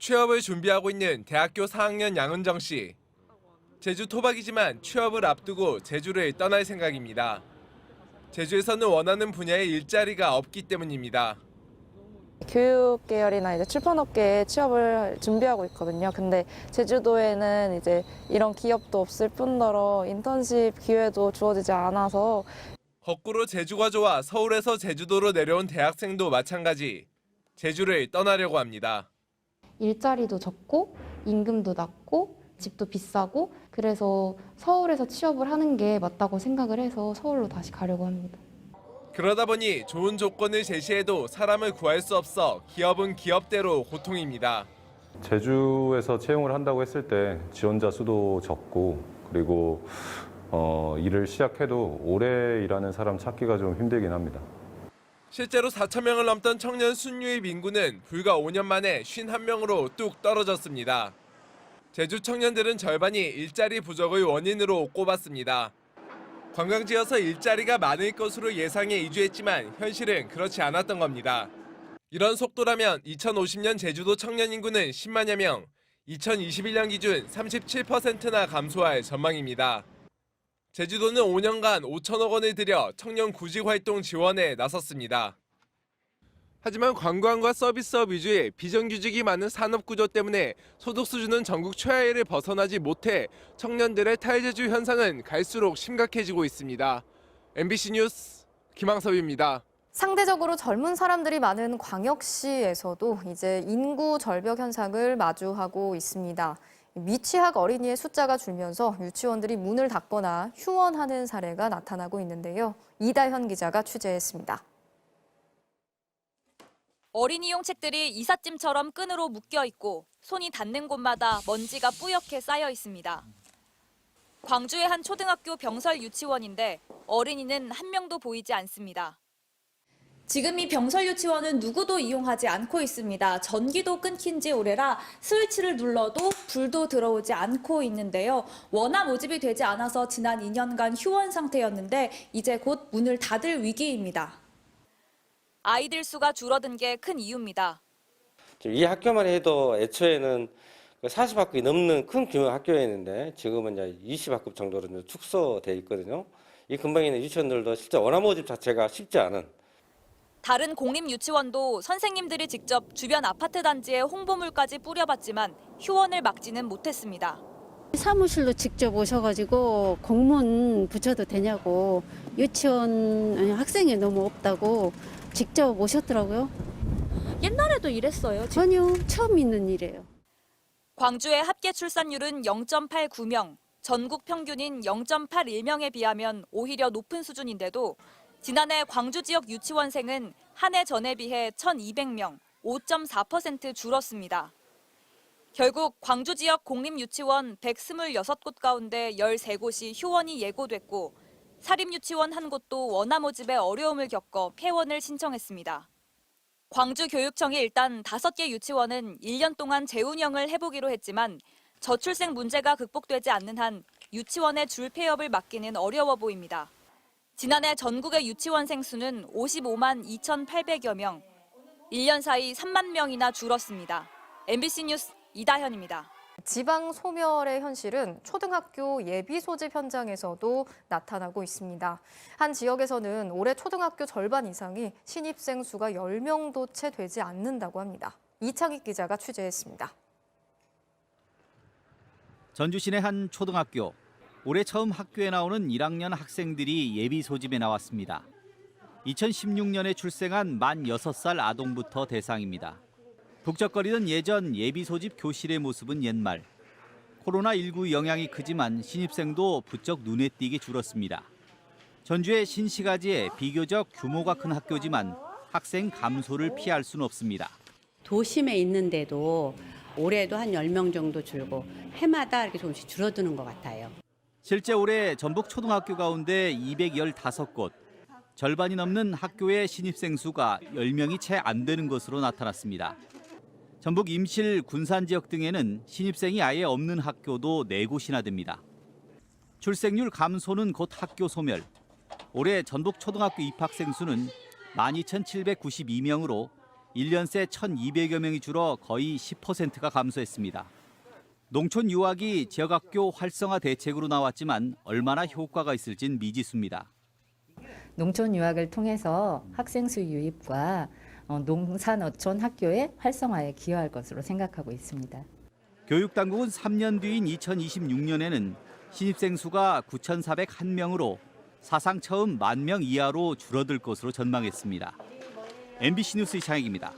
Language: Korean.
취업을 준비하고 있는 대학교 4학년 양은정 씨. 제주 토박이지만 취업을 앞두고 제주를 떠날 생각입니다. 제주에서는 원하는 분야의 일자리가 없기 때문입니다. 교육 계열이나 이제 출판업계에 취업을 준비하고 있거든요. 근데 제주도에는 이제 이런 기업도 없을 뿐더러 인턴십 기회도 주어지지 않아서 거꾸로 제주가 좋아 서울에서 제주도로 내려온 대학생도 마찬가지. 제주를 떠나려고 합니다. 일자리도 적고 임금도 낮고 집도 비싸고 그래서 서울에서 취업을 하는 게 맞다고 생각을 해서 서울로 다시 가려고 합니다. 그러다 보니 좋은 조건을 제시해도 사람을 구할 수 없어 기업은 기업대로 고통입니다. 제주에서 채용을 한다고 했을 때 지원자 수도 적고 그리고 일을 시작해도 오래 일하는 사람 찾기가 좀 힘들긴 합니다. 실제로 4천 명을 넘던 청년 순유입 인구는 불과 5년 만에 51명으로 뚝 떨어졌습니다. 제주 청년들은 절반이 일자리 부족의 원인으로 꼽았습니다. 관광지여서 일자리가 많을 것으로 예상해 이주했지만 현실은 그렇지 않았던 겁니다. 이런 속도라면 2050년 제주도 청년 인구는 10만여 명, 2021년 기준 37%나 감소할 전망입니다. 제주도는 5년간 5천억 원을 들여 청년 구직 활동 지원에 나섰습니다. 하지만 관광과 서비스업 위주의 비정규직이 많은 산업 구조 때문에 소득 수준은 전국 최하위를 벗어나지 못해 청년들의 탈제주 현상은 갈수록 심각해지고 있습니다. MBC 뉴스 김항섭입니다. 상대적으로 젊은 사람들이 많은 광역시에서도 이제 인구 절벽 현상을 마주하고 있습니다. 미취학 어린이의 숫자가 줄면서 유치원들이 문을 닫거나 휴원하는 사례가 나타나고 있는데요. 이다현 기자가 취재했습니다. 어린이용 책들이 이삿짐처럼 끈으로 묶여 있고 손이 닿는 곳마다 먼지가 뿌옇게 쌓여 있습니다. 광주의 한 초등학교 병설 유치원인데 어린이는 한 명도 보이지 않습니다. 지금 이 병설 유치원은 누구도 이용하지 않고 있습니다. 전기도 끊긴 지 오래라 스위치를 눌러도 불도 들어오지 않고 있는데요. 워낙 모집이 되지 않아서 지난 2년간 휴원 상태였는데 이제 곧 문을 닫을 위기입니다. 아이들 수가 줄어든 게 큰 이유입니다. 이 학교만 해도 애초에는 40학급이 넘는 큰 규모 학교였는데 지금은 이제 20학급 정도로 축소돼 있거든요. 이 근방에 있는 유치원들도 실제 원화 모집 자체가 쉽지 않은. 다른 공립 유치원도 선생님들이 직접 주변 아파트 단지에 홍보물까지 뿌려봤지만 휴원을 막지는 못했습니다. 사무실로 직접 오셔가지고 공문 붙여도 되냐고 유치원 학생이 너무 없다고 직접 오셨더라고요. 옛날에도 이랬어요? 아니요, 처음 있는 일이에요. 광주의 합계 출산율은 0.89명, 전국 평균인 0.81명에 비하면 오히려 높은 수준인데도 지난해 광주 지역 유치원생은 한 해 전에 비해 1,200명, 5.4% 줄었습니다. 결국 광주 지역 공립유치원 126곳 가운데 13곳이 휴원이 예고됐고 사립유치원 한 곳도 원화 모집에 어려움을 겪어 폐원을 신청했습니다. 광주교육청이 일단 5개 유치원은 1년 동안 재운영을 해보기로 했지만 저출생 문제가 극복되지 않는 한 유치원의 줄 폐업을 막기는 어려워 보입니다. 지난해 전국의 유치원생 수는 55만 2,800여 명, 1년 사이 3만 명이나 줄었습니다. MBC 뉴스 이다현입니다. 지방 소멸의 현실은 초등학교 예비 소집 현장에서도 나타나고 있습니다. 한 지역에서는 올해 초등학교 절반 이상이 신입생 수가 10명도 채 되지 않는다고 합니다. 이창익 기자가 취재했습니다. 전주 시내 한 초등학교. 올해 처음 학교에 나오는 1학년 학생들이 예비 소집에 나왔습니다. 2016년에 출생한 만 6살 아동부터 대상입니다. 북적거리던 예전 예비 소집 교실의 모습은 옛말. 코로나19 영향이 크지만 신입생도 부쩍 눈에 띄게 줄었습니다. 전주의 신시가지에 비교적 규모가 큰 학교지만 학생 감소를 피할 수는 없습니다. 도심에 있는데도 올해도 한 10명 정도 줄고 해마다 이렇게 조금씩 줄어드는 것 같아요. 실제 올해 전북 초등학교 가운데 215곳, 절반이 넘는 학교의 신입생 수가 10명이 채 안 되는 것으로 나타났습니다. 전북 임실, 군산 지역 등에는 신입생이 아예 없는 학교도 4곳이나 됩니다. 출생률 감소는 곧 학교 소멸. 올해 전북 초등학교 입학생 수는 12,792명으로 1년 새 1,200여 명이 줄어 거의 10%가 감소했습니다. 농촌 유학이 지역학교 활성화 대책으로 나왔지만 얼마나 효과가 있을진 미지수입니다. 농촌 유학을 통해서 학생 수 유입과 농산어촌 학교의 활성화에 기여할 것으로 생각하고 있습니다. 교육당국은 3년 뒤인 2026년에는 신입생 수가 9,401명으로 사상 처음 10,000명 이하로 줄어들 것으로 전망했습니다. MBC 뉴스 이창익입니다.